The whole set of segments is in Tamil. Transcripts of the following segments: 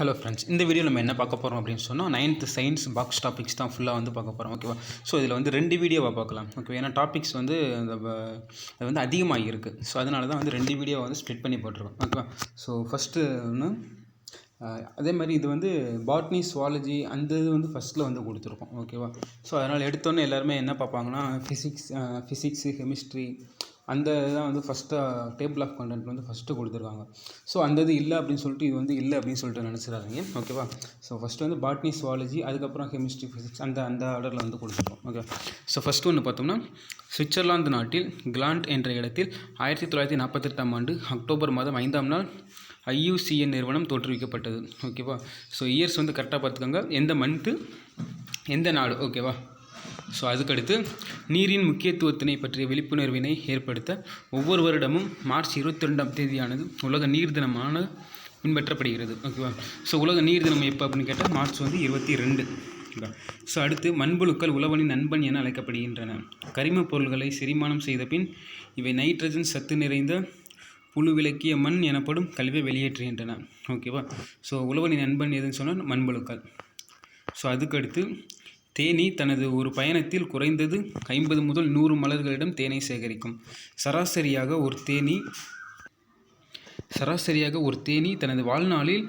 ஹலோ ஃப்ரெண்ட்ஸ், இந்த வீடியோ நம்ம என்ன பார்க்க போகிறோம் அப்படின்னு சொன்னால் 9th சயின்ஸ் பாக்ஸ் டாபிக்ஸ் தான் ஃபுல்லாக வந்து பார்க்க போகிறோம். ஓகேவா? ஸோ இதில் வந்து 2 வீடியோவாக பார்க்கலாம். ஓகே, ஏன்னா டாபிக்ஸ் வந்து அது வந்து அதிகமாக இருக்குது. ஸோ அதனால தான் வந்து 2 வீடியோவை வந்து ஸ்ப்ளிட் பண்ணி போட்டிருக்கோம். ஓகேவா? ஸோ ஃபஸ்ட்டு ஒன்று, அதே மாதிரி இது வந்து பாட்னி சுவாலஜி அந்த இது வந்து ஃபஸ்ட்டில் வந்து கொடுத்துருக்கோம். ஓகேவா? ஸோ அதனால் எடுத்தோன்னே எல்லாருமே என்ன பார்ப்பாங்கன்னா ஃபிசிக்ஸு கெமிஸ்ட்ரி அந்த இதுதான் வந்து ஃபஸ்ட்டாக டேபிள் ஆஃப் கண்டென்ட் வந்து ஃபஸ்ட்டு கொடுத்துருக்காங்க. ஸோ அந்த இது இல்லை அப்படின்னு சொல்லிட்டு இது வந்து இல்லை அப்படின்னு சொல்லிட்டு நினச்சிடாதீங்க. ஓகேவா? ஸோ ஃபஸ்ட்டு வந்து பாட்னி சுவாலஜி, அதுக்கப்புறம் கெமிஸ்ட்ரி ஃபிசிக்ஸ் அந்த ஆர்டரில் வந்து கொடுத்துருக்கோம். ஓகே. ஸோ ஃபஸ்ட்டு ஒன்று பார்த்தோம்னா, சுவிட்சர்லாந்து நாட்டில் கிளாண்ட் என்ற இடத்தில் 1948ஆம் ஆண்டு அக்டோபர் மாதம் 5ஆம் நாள் IUCN நிறுவனம் தோற்றுவிக்கப்பட்டது. ஓகேவா? ஸோ இயர்ஸ் வந்து கரெக்டாக பார்த்துக்கோங்க, எந்த மந்த்து எந்த நாடு. ஓகேவா? ஸோ அதுக்கடுத்து நீரின் முக்கியத்துவத்தினை பற்றிய விழிப்புணர்வினை ஏற்படுத்த ஒவ்வொரு வருடமும் மார்ச் 22ஆம் தேதியானது உலக நீர் தினமான பின்பற்றப்படுகிறது. ஓகேவா? ஸோ உலக நீர் தினம் எப்போ அப்படின்னு கேட்டால் மார்ச் வந்து 22. ஸோ அடுத்து மண்புழுக்கள் உழவனின் நண்பன் என அழைக்கப்படுகின்றன. கரிம பொருள்களை செரிமானம் செய்த பின் இவை நைட்ரஜன் சத்து நிறைந்த புழு விலக்கிய மண் எனப்படும் கழிவை வெளியேற்றுகின்றன. ஓகேவா? ஸோ உழவனின் நண்பன் எதுன்னு சொன்னால் மண்புழுக்கள். ஸோ அதுக்கடுத்து தேனீ தனது ஒரு பயணத்தில் குறைந்தது 50 முதல் 100 மலர்களிடம் தேனை சேகரிக்கும். சராசரியாக ஒரு தேனீ தனது வாழ்நாளில்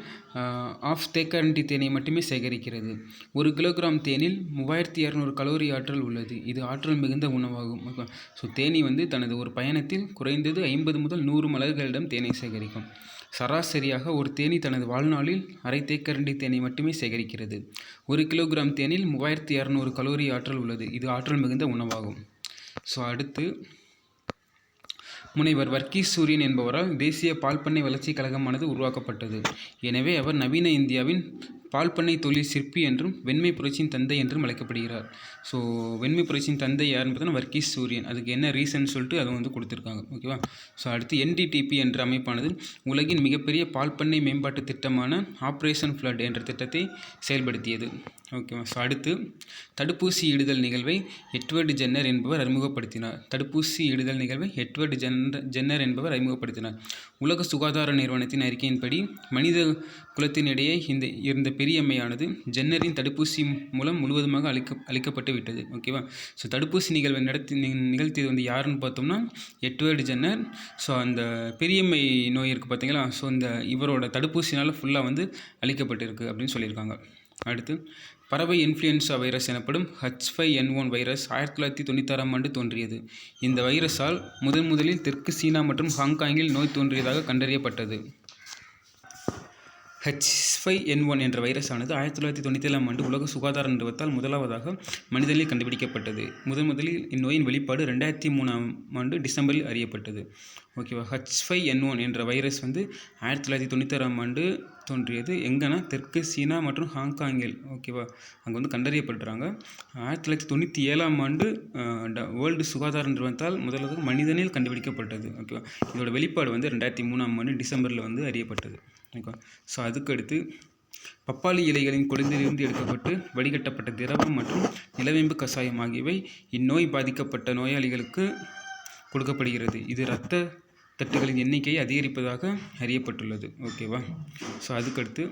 ஆஃப் தேக்கரண்டி தேனை மட்டுமே சேகரிக்கிறது. 1 கிலோகிராம் தேனில் 3200 கலோரி ஆற்றல் உள்ளது. இது ஆற்றல் மிகுந்த உணவாகும். ஸோ தேனீ வந்து தனது ஒரு பயணத்தில் குறைந்தது 50 முதல் 100 மலர்களிடம் தேனை சேகரிக்கும். சராசரியாக ஒரு தேனீ தனது வாழ்நாளில் அரை தேக்கரண்டி தேனை மட்டுமே சேகரிக்கிறது. 1 கிலோகிராம் தேனில் 3200 கலோரி ஆற்றல் உள்ளது. இது ஆற்றல் மிகுந்த உணவாகும். ஸோ அடுத்து, முனைவர் வர்கீஸ் சூரியன் என்பவரால் தேசிய பால்பண்ணை வளர்ச்சிக் கழகமானது உருவாக்கப்பட்டது. எனவே அவர் நவீன இந்தியாவின் பால்பண்ணை தொழில் சிற்பி என்றும் வெண்மை புரட்சியின் தந்தை என்றும் அழைக்கப்படுகிறார். ஸோ வெண்மை புரட்சியின் தந்தை யாருன்னு பார்த்தோன்னா வர்கீஸ் சூரியன். அதுக்கு என்ன ரீசன் சொல்லிட்டு அதை வந்து கொடுத்துருக்காங்க. ஓகேவா? ஸோ அடுத்து NDTP என்ற அமைப்பானது உலகின் மிகப்பெரிய பால்பண்ணை மேம்பாட்டு திட்டமான ஆப்ரேஷன் ஃப்ளட் என்ற திட்டத்தை செயல்படுத்தியது. ஓகேவா? ஸோ அடுத்து, தடுப்பூசி இடுதல் நிகழ்வை எட்வர்டு ஜென்னர் என்பவர் அறிமுகப்படுத்தினார். உலக சுகாதார நிறுவனத்தின் அறிக்கையின்படி மனித குலத்தினிடையே இருந்த பெரியம்மையானது ஜென்னரின் தடுப்பூசி மூலம் முழுவதுமாக அளிக்கப்பட்டு விட்டது. ஓகேவா? ஸோ தடுப்பூசி நிகழ்வை நிகழ்த்தியது வந்து யாருன்னு பார்த்தோம்னா எட்வர்டு ஜென்னர். ஸோ அந்த பெரியம்மை நோய் இருக்குது பார்த்தீங்களா? ஸோ இந்த இவரோட தடுப்பூசினால் ஃபுல்லாக வந்து அளிக்கப்பட்டிருக்கு அப்படின்னு சொல்லியிருக்காங்க. அடுத்து, பறவை இன்ஃப்ளூயன்சா வைரஸ் எனப்படும் H5N1 வைரஸ் 1996ஆம் ஆண்டு தோன்றியது. இந்த வைரஸால் முதலில் தெற்கு சீனா மற்றும் ஹாங்காங்கில் நோய் தோன்றியதாக கண்டறியப்பட்டது. H5N1 என்ற வைரஸ் ஆனது 1997ஆம் ஆண்டு உலக சுகாதார நிறுவனத்தால் முதலாவதாக மனிதனில் கண்டுபிடிக்கப்பட்டது. முதலில் இந்நோயின் வெளிப்பாடு 2003ஆம் ஆண்டு டிசம்பரில் அறியப்பட்டது. ஓகேவா? H5N1 என்ற வைரஸ் வந்து 1996ஆம் ஆண்டு தோன்றியது. எங்கன்னா தெற்கு சீனா மற்றும் ஹாங்காங்கில். ஓகேவா? அங்கே வந்து கண்டறியப்படுறாங்க. 1997ஆம் ஆண்டு வேர்ல்டு சுகாதார நிறுவனத்தால் முதலாவது மனிதனில் கண்டுபிடிக்கப்பட்டது. ஓகேவா? இதோட வெளிப்பாடு வந்து 2003ஆம் ஆண்டு டிசம்பரில் வந்து அறியப்பட்டது. ஓகேவா? ஸோ அதுக்கடுத்து, பப்பாளி இலைகளின் கொழுந்திலிருந்து எடுக்கப்பட்டு வடிகட்டப்பட்ட திரவம் மற்றும் நிலவேம்பு கஷாயம் ஆகியவை இந்நோய் பாதிக்கப்பட்ட நோயாளிகளுக்கு கொடுக்கப்படுகிறது. இது இரத்த தட்டுகளின் எண்ணிக்கையை அதிகரிப்பதாக அறியப்பட்டுள்ளது. ஓகேவா? ஸோ அதுக்கடுத்து,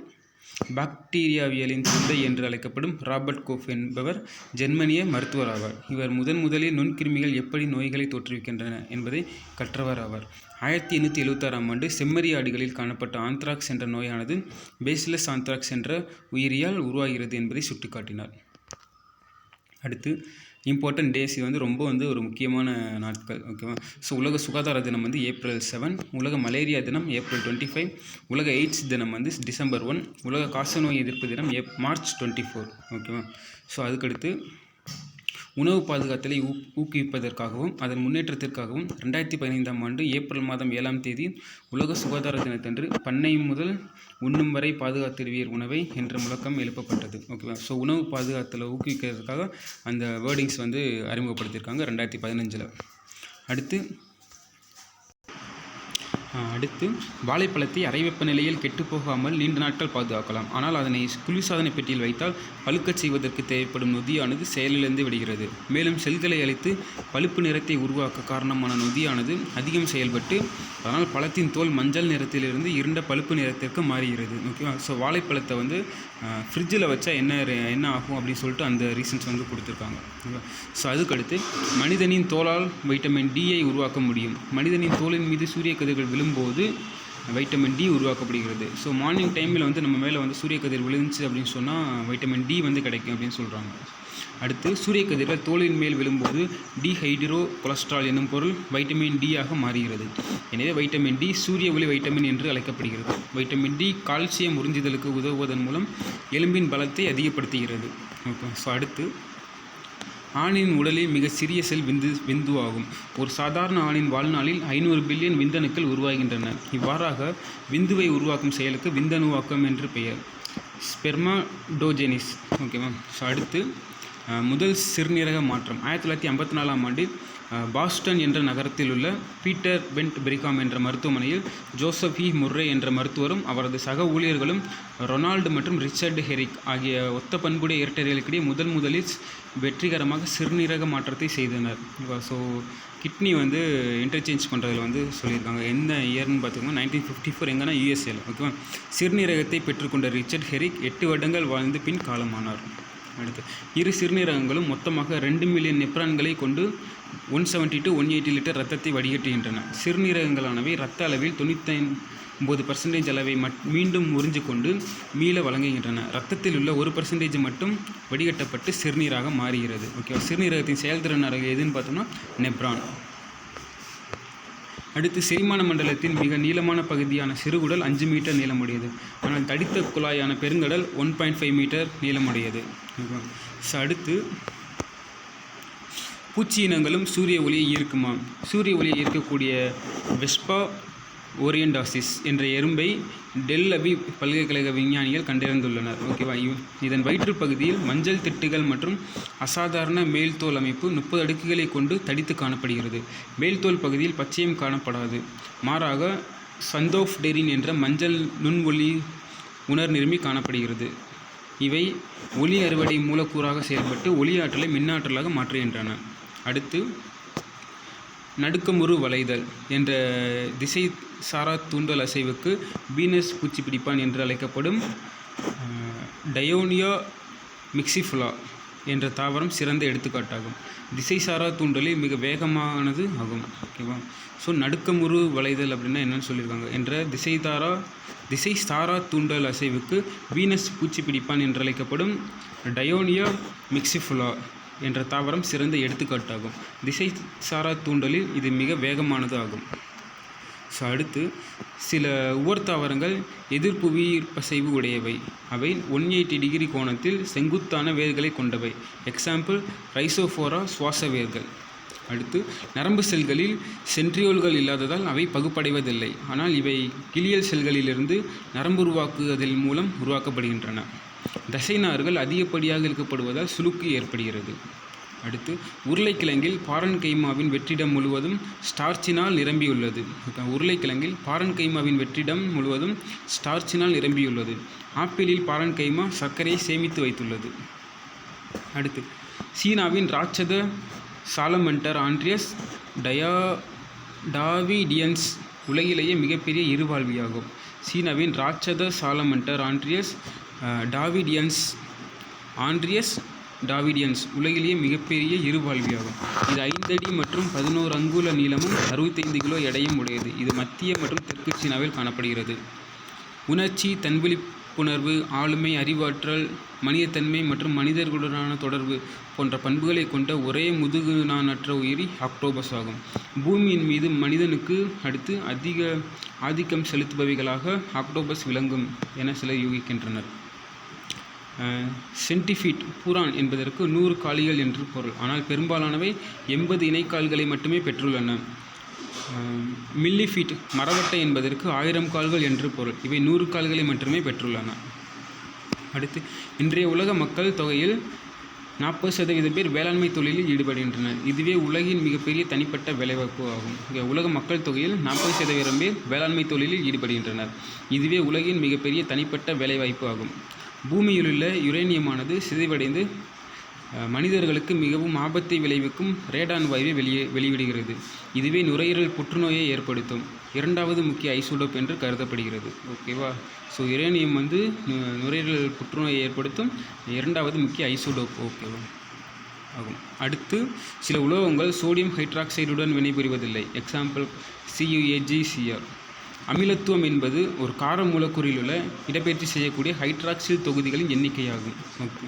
பாக்டீரியாவியலின் தந்தை என்று அழைக்கப்படும் ராபர்ட் கோஃப் என்பவர் ஜெர்மனிய மருத்துவர் ஆவார். இவர் முதலில் நுண்கிருமிகள் எப்படி நோய்களை தோற்றுவிக்கின்றன என்பதை கற்றவர் ஆவார். 1876ஆம் ஆண்டு செம்மறி ஆடுகளில் காணப்பட்ட ஆந்த்ராக்ஸ் என்ற நோயானது பேசிலஸ் ஆந்த்ராக்ஸ் என்ற உயிரியால் உருவாகிறது என்பதை சுட்டிக்காட்டினார். அடுத்து, இம்பார்ட்டன்ட் டேஸ், இது வந்து ரொம்ப வந்து ஒரு முக்கியமான நாட்கள். ஓகேவா? ஸோ உலக சுகாதார தினம் வந்து April 7, உலக மலேரியா தினம் April 25, உலக எய்ட்ஸ் தினம் வந்து December 1, உலக காசநோய் எதிர்ப்பு தினம் March 24. ஓகேவா? ஸோ அதுக்கடுத்து, உணவு பாதுகாத்தலை ஊக்குவிப்பதற்காகவும் அதன் முன்னேற்றத்திற்காகவும் 2015ஆம் ஆண்டு ஏப்ரல் மாதம் 7ஆம் தேதி உலக சுகாதார தினத்தன்று பண்ணை முதல் உண்ணும் வரை பாதுகாத்திடுவீர் உணவை என்ற முழக்கம் எழுப்பப்பட்டது. ஓகேவா? ஸோ உணவு பாதுகாத்தலை ஊக்குவிக்கிறதுக்காக அந்த வேர்டிங்ஸ் வந்து அறிமுகப்படுத்தியிருக்காங்க 2015. அடுத்து, அடுத்து வாழைப்பழத்தை அறை வெப்பநிலையில் கெட்டுப்போகாமல் நீண்ட நாட்கள் பாதுகாக்கலாம். ஆனால் அதனை குளிர்சாதன பெட்டியில் வைத்தால் பழுக்கச் செய்வதற்கு தேவைப்படும் நொதியானது செயலிழந்து விடுகிறது. மேலும் செல்களை அழித்து பழுப்பு நிறத்தை உருவாக்க காரணமான நொதியானது அதிகம் செயல்பட்டு அதனால் பழத்தின் தோல் மஞ்சள் நிறத்திலிருந்து இருண்ட பழுப்பு நிறத்திற்கு மாறுகிறது. ஓகேவா? ஸோ வாழைப்பழத்தை வந்து ஃப்ரிட்ஜில் வச்சா என்ன ஆகும் அப்படின்னு சொல்லிட்டு அந்த ரீசன்ஸ் வந்து கொடுத்துருக்காங்க. ஓகேவா? ஸோ அதுக்கடுத்து மனிதனின் தோலால் வைட்டமின் டியை உருவாக்க முடியும். மனிதனின் தோலின் மீது சூரிய கதிர்கள் விழும்போது வைட்டமின் டி உருவாக்கப்படுகிறது. ஸோ மார்னிங் டைமில் வந்து நம்ம மேலே வந்து சூரிய கதிர் விழுந்துச்சு அப்படின்னு சொன்னால் வைட்டமின் டி வந்து கிடைக்கும் அப்படின்னு சொல்கிறாங்க. அடுத்து சூரிய கதிர்கள் தோலின் மேல் விழும்போது டிஹைட்ரோ கொலஸ்ட்ரால் என்னும் பொருள் வைட்டமின் டி ஆக மாறுகிறது. எனவே வைட்டமின் டி சூரிய ஒளி வைட்டமின் என்று அழைக்கப்படுகிறது. வைட்டமின் டி கால்சியம் உறிஞ்சுதலுக்கு உதவுவதன் மூலம் எலும்பின் பலத்தை அதிகப்படுத்துகிறது. ஓகே. ஸோ அடுத்து ஆணின் உடலில் மிக சிறிய செல் விந்து ஆகும். ஒரு சாதாரண ஆணின் வாழ்நாளில் 500 பில்லியன் விந்தணுக்கள் உருவாகின்றன. இவ்வாறாக விந்துவை உருவாக்கும் செயலுக்கு விந்தணுவாக்கம் என்று பெயர். ஸ்பெர்மாடோஜெனிஸ். ஓகேவா? ஸோ அடுத்து முதல் சிறுநீரக மாற்றம் 1954ஆம் ஆண்டில் பாஸ்டன் என்ற நகரத்தில் உள்ள பீட்டர் பென்ட் பெரிகாம் என்ற மருத்துவமனையில் ஜோசப் இ முர்ரே என்ற மருத்துவரும் அவரது சக ஊழியர்களும் ரொனால்டு மற்றும் ரிச்சர்டு ஹெரிக் ஆகிய ஒத்த பண்புடைய இரட்டையர்களுக்கிடையே முதலில் வெற்றிகரமாக சிறுநீரக மாற்றத்தை செய்தனர். ஸோ கிட்னி வந்து இன்டர்சேஞ்ச் பண்ணுறதுல வந்து சொல்லியிருக்காங்க. எந்த இயர்னு பார்த்திங்கன்னா 1954 எங்கன்னா யூஎஸ்ஏல. ஓகேவா? சிறுநீரகத்தை பெற்றுக்கொண்ட ரிச்சர்ட் ஹெரிக் 8 வருடங்கள் வாழ்ந்து பின் காலமானார். அடுத்து இரு சிறுநீரகங்களும் மொத்தமாக 2 மில்லியன் நெப்ரான்களை கொண்டு 170 to 180 லிட்டர் இரத்தத்தை வடிகட்டுகின்றன. சிறுநீரகங்களானவை இரத்த அளவில் 99% அளவை மீண்டும் உறிஞ்சு கொண்டு மீள வழங்குகின்றன. இரத்தத்தில் உள்ள 1% மட்டும் வடிகட்டப்பட்டு சிறுநீராக மாறுகிறது. ஓகே. சிறுநீரகத்தின் செயல்திறன் எதுன்னு பார்த்தோம்னா நெப்ரான். அடுத்து செரிமான மண்டலத்தின் மிக நீளமான பகுதியான சிறுகுடல் 5 மீட்டர் நீளமுடையது. ஆனால் தடித்த குழாயான பெருங்கடல் 1.5 மீட்டர் நீளமுடையது. ஸோ அடுத்து பூச்சி இனங்களும் சூரிய ஒளியை ஈர்க்குமா? சூரிய ஒளியை ஈர்க்கக்கூடிய வெஸ்பா ஓரியண்டாசிஸ் என்ற எறும்பை டெல் அவிவ் பல்கலைக்கழக விஞ்ஞானிகள் கண்டறிந்துள்ளனர். ஓகேவா? இதன் வயிற்று பகுதியில் மஞ்சள் திட்டுகள் மற்றும் அசாதாரண மேல்தோல் அமைப்பு 30 அடுக்குகளை கொண்டு தடித்து காணப்படுகிறது. மேல்தோல் பகுதியில் பச்சையம் காணப்படாது. மாறாக சந்தோஃப்டெரின் என்ற மஞ்சள் நுண்ஒளி உணர்நிறுமி காணப்படுகிறது. இவை ஒளி அறுவடை மூலக்கூறாக செயல்பட்டு ஒளி ஆற்றலை மின்னாற்றலாக மாற்றுகின்றன. அடுத்து நடுக்கமுறு வளைதல் என்ற திசை சாரா தூண்டல் அசைவுக்கு வீனஸ் பூச்சிப்பிடிப்பான் என்று அழைக்கப்படும் டயோனியா மிக்சிஃபுலா என்ற தாவரம் சிறந்த எடுத்துக்காட்டாகும். திசை சாரா தூண்டலில் மிக வேகமானது ஆகும். ஓகேவா? ஸோ நடுக்கமுறு வளைதல் அப்படின்னா என்னென்னு சொல்லியிருக்காங்க என்ற திசை சாரா தூண்டல் அசைவுக்கு வீனஸ் பூச்சிப்பிடிப்பான் என்று அழைக்கப்படும் டயோனியா மிக்சிஃபுலா என்ற தாவரம் சிறந்த எடுத்துக்காட்டாகும். திசை சாரா தூண்டலில் இது மிக வேகமானது ஆகும். ஸோ அடுத்து சில உவர் தாவரங்கள் எதிர்ப்புவியீர்ப்பசைவு உடையவை. அவை 180 டிகிரி கோணத்தில் செங்குத்தான வேர்களை கொண்டவை. எக்ஸாம்பிள் ரைசோஃபோரா சுவாச வேர்கள். அடுத்து நரம்பு செல்களில் சென்ட்ரியோல்கள் இல்லாததால் அவை பகுப்படைவதில்லை. ஆனால் இவை கிளியல் செல்களிலிருந்து நரம்பு உருவாக்குவதன் மூலம் உருவாக்கப்படுகின்றன. தசைநார்கள் அதிகப்படியாக இழுக்கப்படுவதால் சுளுக்கு ஏற்படுகிறது. அடுத்து உருளைக்கிழங்கில் பாரன்கைமாவின் வெற்றிடம் முழுவதும் ஸ்டார்ச்சினால் நிரம்பியுள்ளது. உருளைக்கிழங்கில் பாரன்கைமாவின் வெற்றிடம் முழுவதும் ஸ்டார்ச்சினால் நிரம்பியுள்ளது. ஆப்பிளில் பாரன்கைமா சர்க்கரையை சேமித்து வைத்துள்ளது. அடுத்து சீனாவின் ராட்சத சாலமண்டர் ஆண்ட்ரியஸ் டாவிடியன்ஸ் உலகிலேயே மிகப்பெரிய இருவாழ்வியாகும். சீனாவின் ராட்சத சாலமண்டர் ஆண்ட்ரியஸ் டாவிடியன்ஸ் உலகிலேயே மிகப்பெரிய இருவாழ்வியாகும். இது 5 அடி மற்றும் 11 அங்குல நீளமும் 65 கிலோ எடையும் உடையது. இது மத்திய மற்றும் தெற்கு சீனாவில் காணப்படுகிறது. உணர்ச்சி, தன்விழிப்புணர்வு, ஆளுமை, அறிவாற்றல், மனிதத்தன்மை மற்றும் மனிதர்களுடனான தொடர்பு போன்ற பண்புகளை கொண்ட ஒரே முதுகுநானற்ற உயிரி ஆக்டோபஸ் ஆகும். பூமியின் மீது மனிதனுக்கு அடுத்து ஆதிக்கம் செலுத்துபவைகளாக ஆக்டோபஸ் விளங்கும் என சிலர் யூகிக்கின்றனர். சென்டிஃபீட் பூரான் என்பதற்கு 100 காலிகள் என்று பொருள். ஆனால் பெரும்பாலானவை 80 இணைக்கால்களை மட்டுமே பெற்றுள்ளன. மில்லிஃபீட் மரவட்டை என்பதற்கு 1000 கால்கள் என்று பொருள். இவை 100 கால்களை மட்டுமே பெற்றுள்ளன. அடுத்து இன்றைய உலக மக்கள் தொகையில் 40% பேர் வேளாண்மை தொழிலில் ஈடுபடுகின்றனர். இதுவே உலகின் மிகப்பெரிய தனிப்பட்ட வேலைவாய்ப்பு ஆகும். உலக மக்கள் தொகையில் 40% பேர் வேளாண்மை தொழிலில் ஈடுபடுகின்றனர். இதுவே உலகின் மிகப்பெரிய தனிப்பட்ட வேலைவாய்ப்பு ஆகும். பூமியிலுள்ள யுரேனியமானது சிதைவடைந்து மனிதர்களுக்கு மிகவும் ஆபத்தை விளைவிக்கும் ரேடான் வாயுவை வெளியிடுகிறது. இதுவே நுரையீரல் புற்றுநோயை ஏற்படுத்தும் 2வது முக்கிய ஐசோடோப் என்று கருதப்படுகிறது. ஓகேவா? ஸோ யுரேனியம் நுரையீரல் புற்றுநோயை ஏற்படுத்தும் 2வது முக்கிய ஐசோடோப். ஓகேவா ஆகும். அடுத்து சில உலோகங்கள் சோடியம் ஹைட்ராக்சைடுடன் வினைபுரிவதில்லை. Example CuAgCr. அமிலத்துவம் என்பது ஒரு கார மூலக்கூறில் உள்ள இடப்பெயர்ச்சி செய்யக்கூடிய ஹைட்ராக்சில் தொகுதிகளின் எண்ணிக்கையாகும். ஓகே.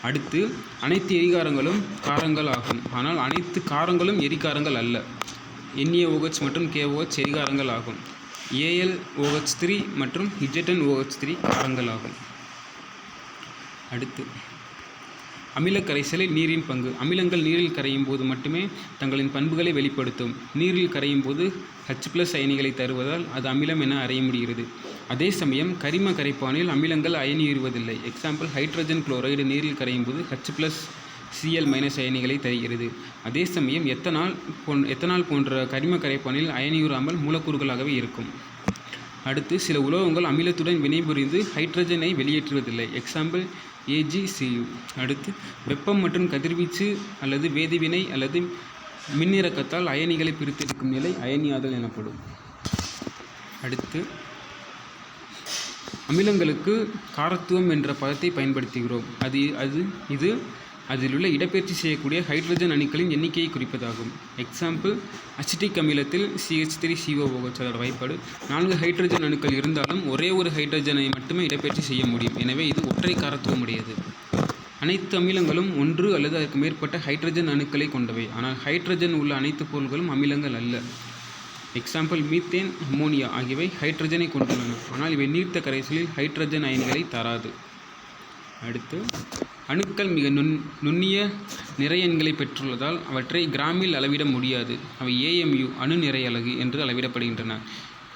அடுத்து அனைத்து எரிகாரங்களும் காரங்கள் ஆகும். ஆனால் அனைத்து காரங்களும் எரிகாரங்கள் அல்ல. NaOH மற்றும் KOH எரிகாரங்கள் ஆகும். AlOH3 மற்றும் ZnOH3 காரங்கள் ஆகும். அடுத்து அமில கரைசலில் நீரின் பங்கு. அமிலங்கள் நீரில் கரையும் போது மட்டுமே தங்களின் பண்புகளை வெளிப்படுத்தும். நீரில் கரையும் போது H+ அயனிகளை தருவதால் அது அமிலம் என அறிய முடிகிறது. அதே சமயம் கரிம கரைப்பானில் அமிலங்கள் அயனியுறுவதில்லை. எக்ஸாம்பிள் ஹைட்ரஜன் குளோரைடு நீரில் கரையும் போது H+Cl- அயனிகளை தருகிறது. அதே சமயம் எத்தனால் போன்ற கரிம கரைப்பானில் அயனியுறாமல் மூலக்கூறுகளாகவே இருக்கும். அடுத்து சில உலோகங்கள் அமிலத்துடன் வினைபுரிந்து ஹைட்ரஜனை வெளியேற்றுவதில்லை. Example AgCu. அடுத்து வெப்பம் மற்றும் கதிர்வீச்சு அல்லது வேதிவினை அல்லது மின்னிறக்கத்தால் அயனிகளை பிரித்தெடுக்கும் நிலை அயனியாதல் எனப்படும். அடுத்து அமிலங்களுக்கு காரத்துவம் என்ற பதத்தை பயன்படுத்துகிறோம். இது அதிலுள்ள இடப்பெயர்ச்சி செய்யக்கூடிய ஹைட்ரஜன் அணுக்களின் எண்ணிக்கையை குறிப்பதாகும். எக்ஸாம்பிள் அசிட்டிக் அமிலத்தில் CH3COOH அதோட வாய்ப்பாடு 4 ஹைட்ரஜன் அணுக்கள் இருந்தாலும் ஒரே ஒரு ஹைட்ரஜனை மட்டுமே இடப்பெயர்ச்சி செய்ய முடியும். எனவே இது ஒற்றை காரத்துவம் உடையது. அனைத்து அமிலங்களும் 1 அல்லது அதற்கு மேற்பட்ட ஹைட்ரஜன் அணுக்களை கொண்டவை. ஆனால் ஹைட்ரஜன் உள்ள அனைத்து பொருட்களும் அமிலங்கள் அல்ல. எக்ஸாம்பிள் மீத்தேன், அமோனியா ஆகியவை ஹைட்ரஜனை கொண்டுள்ளன. ஆனால் இவை நீர்த்த கரைசலில் ஹைட்ரஜன் அயனிகளை தராது. அடுத்து அணுக்கள் மிக நுண்ணிய நிறையெண்களை பெற்றுள்ளதால் அவற்றை கிராமில் அளவிட முடியாது. அவை AMU அணு நிறை அலகு என்று அளவிடப்படுகின்றன.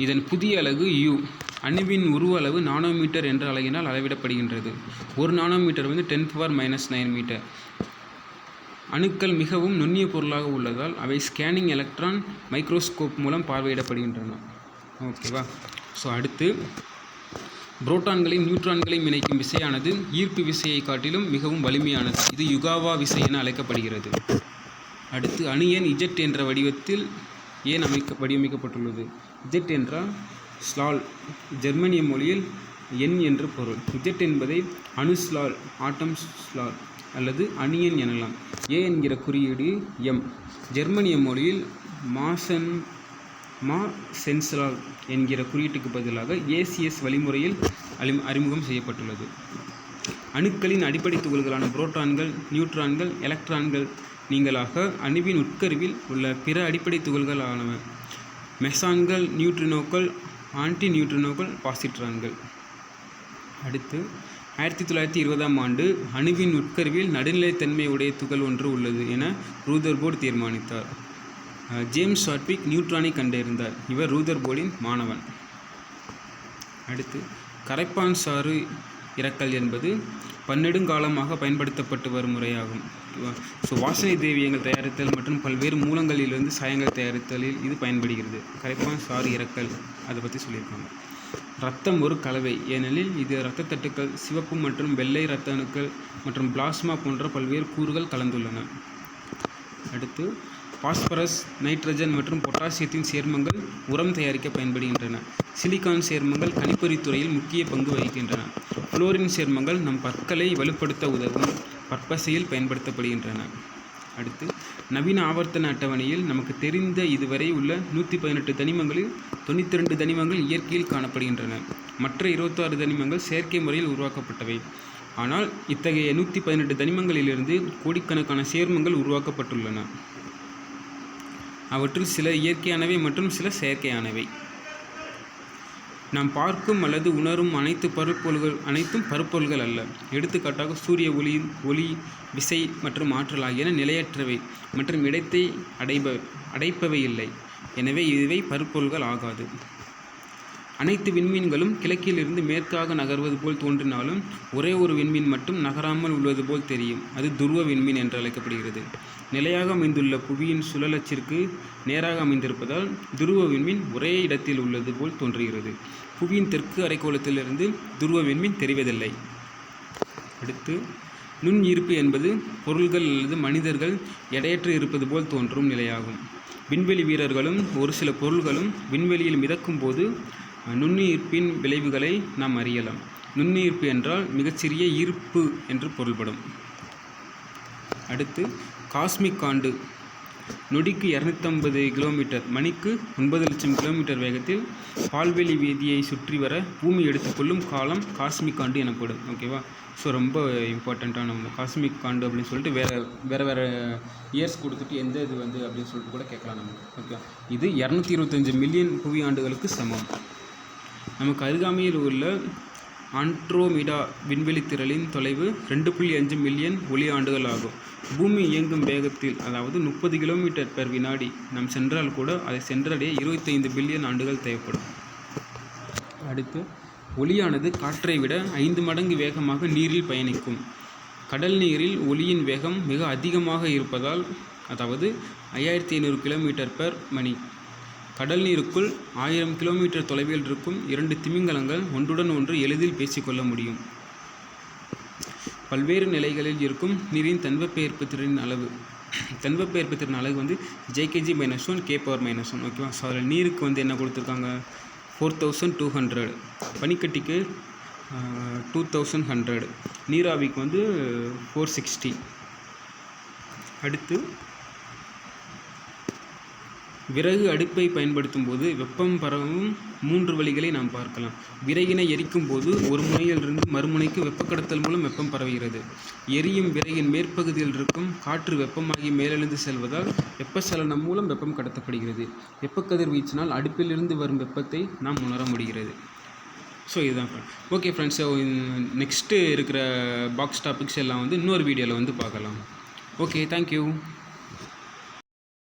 இதன் புதிய அலகு U. அணுவின் உருவ அளவு நானோமீட்டர் என்ற அலகினால் அளவிடப்படுகின்றது. 1 நானோமீட்டர் 10⁻⁹ மீட்டர். அணுக்கள் மிகவும் நுண்ணிய பொருளாக உள்ளதால் அவை ஸ்கேனிங் எலக்ட்ரான் மைக்ரோஸ்கோப் மூலம் பார்வையிடப்படுகின்றன. ஓகேவா? ஸோ அடுத்து புரோட்டான்களையும் நியூட்ரான்களையும் இணைக்கும் விசையானது ஈர்ப்பு விசையை காட்டிலும் மிகவும் வலிமையானது. இது யுகாவா விசை என அழைக்கப்படுகிறது. அடுத்து அணு எண் Z என்ற வடிவத்தில் ஏன் வடிவமைக்கப்பட்டுள்ளது? Z என்றால் ஸ்லால், ஜெர்மனிய மொழியில் எண் என்று பொருள். Z என்பதை அணு ஸ்லால், ஆட்டம் ஸ்லால் அல்லது அணு எண் எனலாம். A என்கிற குறியீடு M. ஜெர்மனிய மொழியில் சென்ஸ்லால் என்கிற குறியீட்டுக்கு பதிலாக ACS வழிமுறையில் அறிமுகம் செய்யப்பட்டுள்ளது. அணுக்களின் அடிப்படை துகள்களான புரோட்டான்கள், நியூட்ரான்கள், எலக்ட்ரான்கள் நீங்களாக அணுவின் உட்கருவில் உள்ள பிற அடிப்படை துகள்களானவ மெசான்கள், நியூட்ரினோக்கள், ஆன்டி நியூட்ரினோக்கள், பாசிட்ரான்கள். அடுத்து 1920ஆம் ஆண்டு அணுவின் உட்கருவில் நடுநிலைத்தன்மை உடைய துகள் ஒன்று உள்ளது என ரூதர்போர்ட் தீர்மானித்தார். ஜேம்ஸ் ஷாட்விக் நியூட்ரானை கண்டறிந்தார். இவர் ரூதர்போர்டின் மாணவன். அடுத்து கரைப்பான் சாறு இறக்கல் என்பது பன்னெடுங்காலமாக பயன்படுத்தப்பட்டு வரும் முறையாகும். ஸோ வாசனை திரவியங்கள் தயாரித்தல் மற்றும் பல்வேறு மூலங்களிலிருந்து சாயங்கள் தயாரித்தலில் இது பயன்படுகிறது. கரைப்பான் சாறு இறக்கல் அதை பற்றி சொல்லியிருக்காங்க. இரத்தம் ஒரு கலவை, ஏனெனில் இது இரத்த தட்டுக்கள், சிவப்பு மற்றும் வெள்ளை இரத்த அணுக்கள் மற்றும் பிளாஸ்மா போன்ற பல்வேறு கூறுகள் கலந்துள்ளன. அடுத்து பாஸ்பரஸ், நைட்ரஜன் மற்றும் பொட்டாசியத்தின் சேர்மங்கள் உரம் தயாரிக்க பயன்படுகின்றன. சிலிக்கான் சேர்மங்கள் கணிப்பொறித் துறையில் முக்கிய பங்கு வகிக்கின்றன. புளோரின் சேர்மங்கள் நம் பற்களை வலுப்படுத்த உதவும் பற்பசையில் பயன்படுத்தப்படுகின்றன. அடுத்து நவீன ஆவர்த்தன அட்டவணையில் நமக்கு தெரிந்த இதுவரை உள்ள 118 தனிமங்களில் 92 தனிமங்கள் இயற்கையில் காணப்படுகின்றன. மற்ற 26 தனிமங்கள் செயற்கை முறையில் உருவாக்கப்பட்டவை. ஆனால் இத்தகைய 118 தனிமங்களிலிருந்து கோடிக்கணக்கான சேர்மங்கள் உருவாக்கப்பட்டுள்ளன. அவற்றில் சில இயற்கையானவை மற்றும் சில செயற்கையானவை. நாம் பார்க்கும் அல்லது உணரும் அனைத்தும் பருப்பொருள்கள் அல்ல. எடுத்துக்காட்டாக சூரிய ஒளி, விசை மற்றும் ஆற்றல் ஆகியன நிலையற்றவை மற்றும் இடத்தை அடைப்பவை இல்லை. எனவே இதுவே பருப்பொருள்கள் ஆகாது. அனைத்து விண்மீன்களும் கிழக்கிலிருந்து மேற்காக நகர்வது போல் தோன்றினாலும் ஒரே ஒரு விண்மீன் மட்டும் நகராமல் உள்ளது போல் தெரியும். அது துருவ விண்மீன் என்று அழைக்கப்படுகிறது. நிலையாக அமைந்துள்ள புவியின் சுழலச்சிற்கு நேராக அமைந்திருப்பதால் துருவ விண்மீன் ஒரே இடத்தில் உள்ளது போல் தோன்றுகிறது. புவியின் தெற்கு அரைக்கோளத்திலிருந்து துருவ விண்மீன் தெரிவதில்லை. அடுத்து, நுண் ஈர்ப்பு என்பது பொருள்கள் அல்லது மனிதர்கள் எடையற்று இருப்பது போல் தோன்றும் நிலையாகும். விண்வெளி வீரர்களும் ஒரு சில பொருள்களும் விண்வெளியில் மிதக்கும் போது நுண்ணீர்ப்பின் விளைவுகளை நாம் அறியலாம். நுண்ணீர்ப்பு என்றால் மிகச்சிறிய ஈர்ப்பு என்று பொருள்படும். அடுத்து, காஸ்மிக் ஆண்டு நொடிக்கு 250 கிலோமீட்டர், மணிக்கு 9 லட்சம் கிலோமீட்டர் வேகத்தில் பால்வெளி வீதியை சுற்றி வர பூமி எடுத்துக்கொள்ளும் காலம் காஸ்மிக் ஆண்டு எனப்படும். ஓகேவா? ஸோ ரொம்ப இம்பார்ட்டண்ட்டான நம்ம காஸ்மிக் ஆண்டு அப்படின்னு சொல்லிட்டு வேறு இயர்ஸ் கொடுத்துட்டு எந்த இது அப்படின்னு சொல்லிட்டு கூட கேட்கலாம் நமக்கு. ஓகே, இது 225 மில்லியன் புவி ஆண்டுகளுக்கு சமம். நமக்கு அருகாமையில் உள்ள ஆண்ட்ரோமிடா விண்வெளி திரளின் தொலைவு 2.5 மில்லியன் ஒளி ஆண்டுகள் ஆகும். பூமி இயங்கும் வேகத்தில், அதாவது 30 கிலோமீட்டர் பெர் வினாடி நாம் சென்றால் கூட அதை சென்றடைய 25 பில்லியன் ஆண்டுகள் தேவைப்படும். அடுத்து, ஒளியானது காற்றை விட 5 மடங்கு வேகமாக நீரில் பயணிக்கும். கடல் நீரில் ஒளியின் வேகம் மிக அதிகமாக இருப்பதால், அதாவது 5500 கிலோமீட்டர் பெர் மணி. கடல் நீருக்குள் 1000 கிலோமீட்டர் தொலைவில் இருக்கும் 2 திமிங்கலங்கள் ஒன்றுடன் ஒன்று எளிதில் பேசிக்கொள்ள முடியும். பல்வேறு நிலைகளில் இருக்கும் நீரின் தன்வெப்ப திறனின் அளவு. தன்வெப்ப திறன் அளவு JkG-1 K⁻⁻1. ஓகேவா? ஸோ அதில் நீருக்கு என்ன கொடுத்துருக்காங்க, 4200. பனிக்கட்டிக்கு 2100. நீராவிக்கு 460. அடுத்து, விறகு அடுப்பை பயன்படுத்தும் போது வெப்பம் பரவும் 3 வழிகளை நாம் பார்க்கலாம். விறகினை எரிக்கும் போது ஒரு முனையிலிருந்து மறுமுனைக்கு வெப்பக்கடத்தல் மூலம் வெப்பம் பரவுகிறது. எரியும் விறகின் மேற்பகுதியில் இருக்கும் காற்று வெப்பமாகி மேலெழுந்து செல்வதால் வெப்பச்சலனம் மூலம் வெப்பம் கடத்தப்படுகிறது. வெப்பக்கதிர்வீச்சினால் அடுப்பிலிருந்து வரும் வெப்பத்தை நாம் உணர முடிகிறது. ஸோ இதுதான் friend. Okay friends, so next இருக்கிற பாக்ஸ் டாபிக்ஸ் எல்லாம் இன்னொரு வீடியோவில் பார்க்கலாம். Okay, thank you.